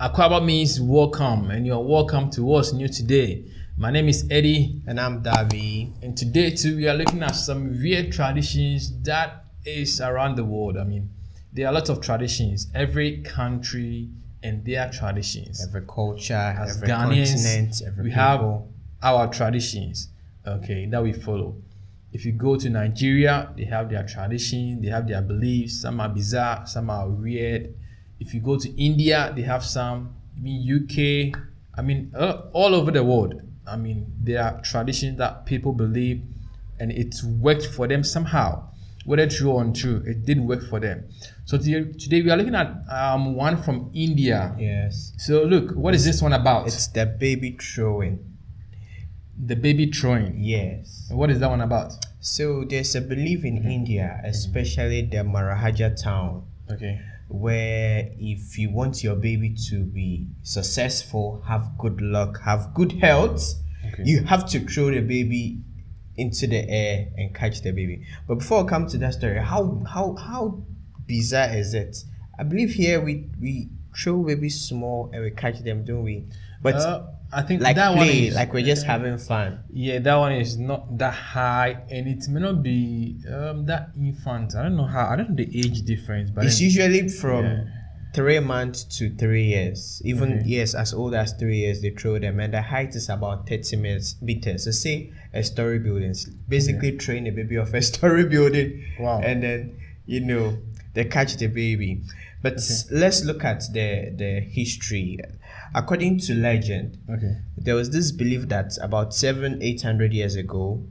Akwaba means welcome, and you're welcome to what's new today. My name is Eddie, and I'm Davi. And today too, we are looking at some weird traditions that is around the world. I mean, there are a lot of traditions. Every country and their traditions. Every culture, As every Ghanaians, continent, every we people. have our traditions, okay, that we follow. If you go to Nigeria, they have their traditions, they have their beliefs. Some are bizarre, some are weird. If you go to India, they have some. I mean, UK, I mean, all over the world. I mean, there are traditions that people believe, and it's worked for them somehow. Whether true or untrue, it did work for them. So today we are looking at one from India. Yes. So look, what is this one about? It's the baby throwing. The baby throwing. Yes. And what is that one about? So there's a belief in India, especially the Maharaja town, Okay. where if you want your baby to be successful, have good luck, have good health, Okay. you have to throw the baby into the air and catch the baby. But before I come to that story, how bizarre is it? I believe here we throw babies small and we catch them, don't we? But I think like that play, one is like we're just having fun. Yeah, that one is not that high, and it may not be that infant. I don't know the age difference, but It's then- usually from Yeah. 3 months to 3 years. Even Okay. yes, as old as 3 years, they throw them, and the height is about 30 meters. So say a story building, basically train a baby of a story building. Wow. And then they catch the baby. But let's look at the history. According to legend, Okay. there was this belief that about 700-800 years ago,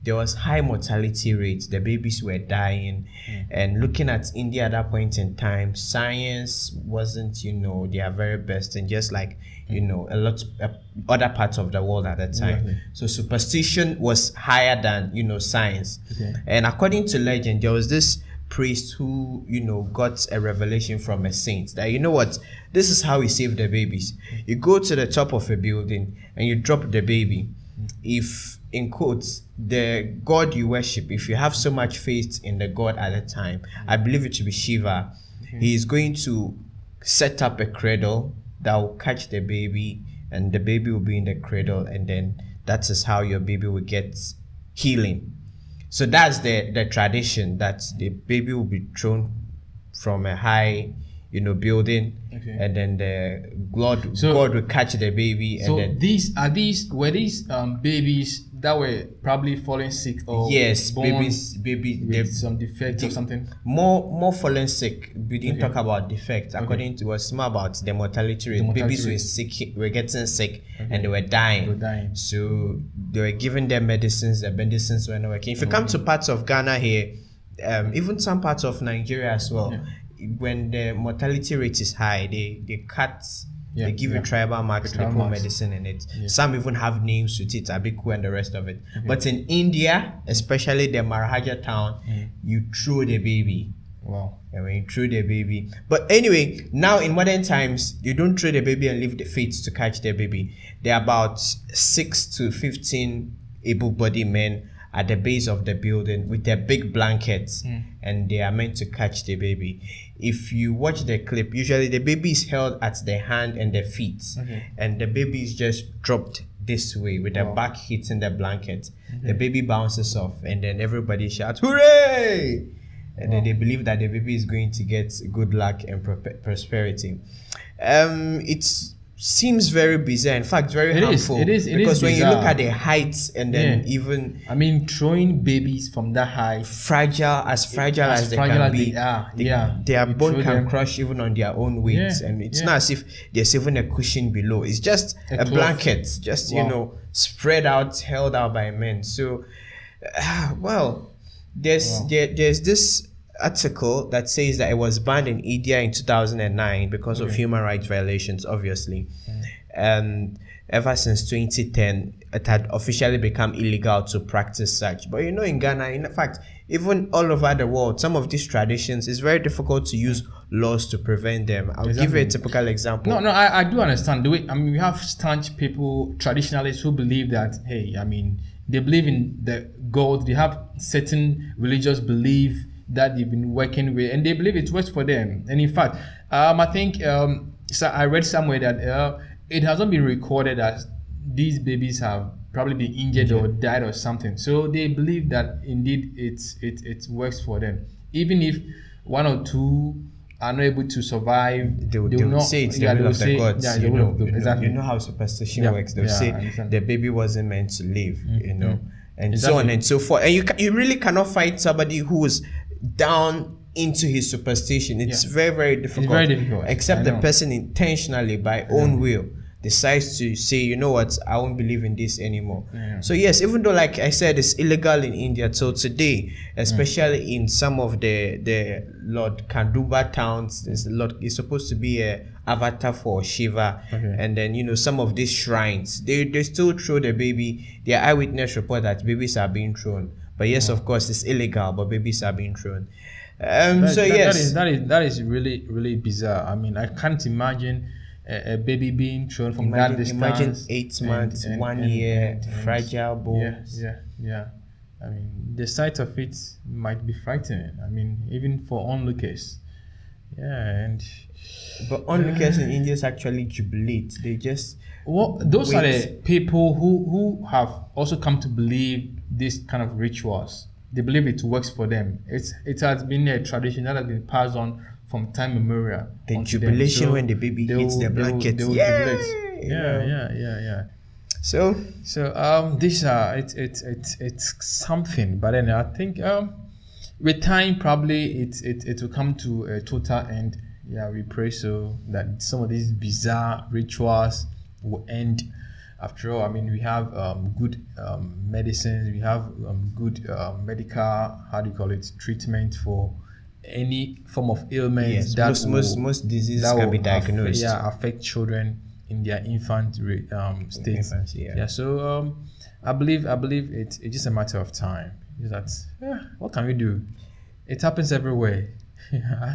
there was high mortality rates. The babies were dying. And looking at India at that point in time, science wasn't, their very best, and just like, a lot other parts of the world at that time. Exactly. So superstition was higher than, science. Okay. And according to legend, there was this priest who got a revelation from a saint that this is how he saved the babies. You go to the top of a building and you drop the baby. If, in quotes, the god you worship, if you have so much faith in the god at the time, I believe it to be Shiva, he is going to set up a cradle that will catch the baby, and the baby will be in the cradle, and then that is how your baby will get healing. So that's the tradition, that the baby will be thrown from a high, building, Okay. and then the God will catch the baby, So and then were these babies that were probably falling sick or yes, born baby, with some defect or the- something? more fallen sick. We didn't Okay. talk about defects. According to us, more about the mortality rate. mortality Babies rate. were sick, were getting sick, Okay. and they were dying. They were dying. So they were giving them medicines. The medicines were not working. If you come to parts of Ghana here, even some parts of Nigeria as well, when the mortality rate is high, they cut. Yeah, They give you tribal marks, they tribal put marks. medicine in it. Yeah. Some even have names with it, Abiku and the rest of it. But in India, especially the Maharaja town, you throw the baby. Wow. And when you throw the baby. But anyway, now in modern times, you don't throw the baby and leave the feet to catch the baby. There are about 6 to 15 able-bodied men at the base of the building with their big blankets, and they are meant to catch the baby. If you watch the clip, usually the baby is held at the hand and the feet, and the baby is just dropped this way with the back hitting the blanket. The baby bounces off, and then everybody shouts, "Hooray!" And then they believe that the baby is going to get good luck and prosperity. It seems very bizarre. In fact, very harmful. It is because when you look bizarre. at the heights, and then even I mean, throwing babies from that high, fragile as they fragile can as be, they are, their you bone throw can them. crush even on their own weight, and it's not as if there's even a cushion below. It's just a cloth. blanket, just Wow. spread out, held out by men. So, there's this article that says that it was banned in India in 2009 because of human rights violations, obviously. And ever since 2010, it had officially become illegal to practice such. But in Ghana, in fact, even all over the world, some of these traditions, it's very difficult to use laws to prevent them. I'll give you a typical example. No, I do understand. The way, I mean, we have staunch people, traditionalists, who believe that, hey, I mean, they believe in the God. They have certain religious belief that they've been working with, and they believe it works for them. And in fact, I think So I read somewhere that it has not been recorded that these babies have probably been injured or died or something. So they believe that indeed it works for them, even if one or two are not able to survive. They will not say it's the they will will of the say, gods. yeah, it's the you will know, of the- exactly. you know how superstition Yeah, works. They'll yeah, I say understand. the baby wasn't meant to live, you know, and so Exactly. on and so forth. And you really cannot fight somebody who is down into his superstition. It's Yeah. very, very difficult. very difficult. Except I the know. person intentionally, by own will, decides to say, you know what, I won't believe in this anymore. Yeah. So yes, even though, like I said, it's illegal in India till today, especially in some of the Lord Kanduba towns, there's a lot. It's supposed to be a avatar for Shiva, Okay. and then some of these shrines, they still throw the baby. Their eyewitness report that babies are being thrown, but yes, of course, it's illegal, but babies are being thrown. That is really really bizarre. I mean, I can't imagine a baby being thrown from that Imagine distance. 8 months, 1 year, fragile bones. Yeah. I mean, the sight of it might be frightening. I mean, even for onlookers. Yeah, and But onlookers in India actually jubilate. They just those are the wait. people who have also come to believe this kind of rituals. They believe it works for them. It has been a tradition that has been passed on from time immemorial. The onto them. jubilation So when the baby they hits will- the they will- blanket. they will Yay! jubilate. You know? Yeah. So So these are it's something, but then I think with time probably it will come to a total end. Yeah, we pray so that some of these bizarre rituals will end. After all, I mean, we have good medicines, we have good medical, how do you call it, treatment for any form of ailment yes, that most diseases that can will be diagnosed. affect children in their infant state. Infancy, yeah. So I believe it's just a matter of time. Is that what can we do? It happens everywhere.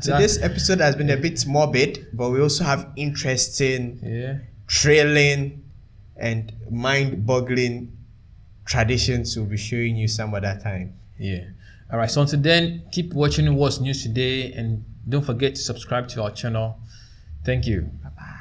So this episode has been a bit morbid, but we also have interesting, yeah. thrilling, and mind-boggling traditions we'll be showing you some other time. Yeah. All right. So until then, keep watching What's News Today, and don't forget to subscribe to our channel. Thank you. Bye-bye.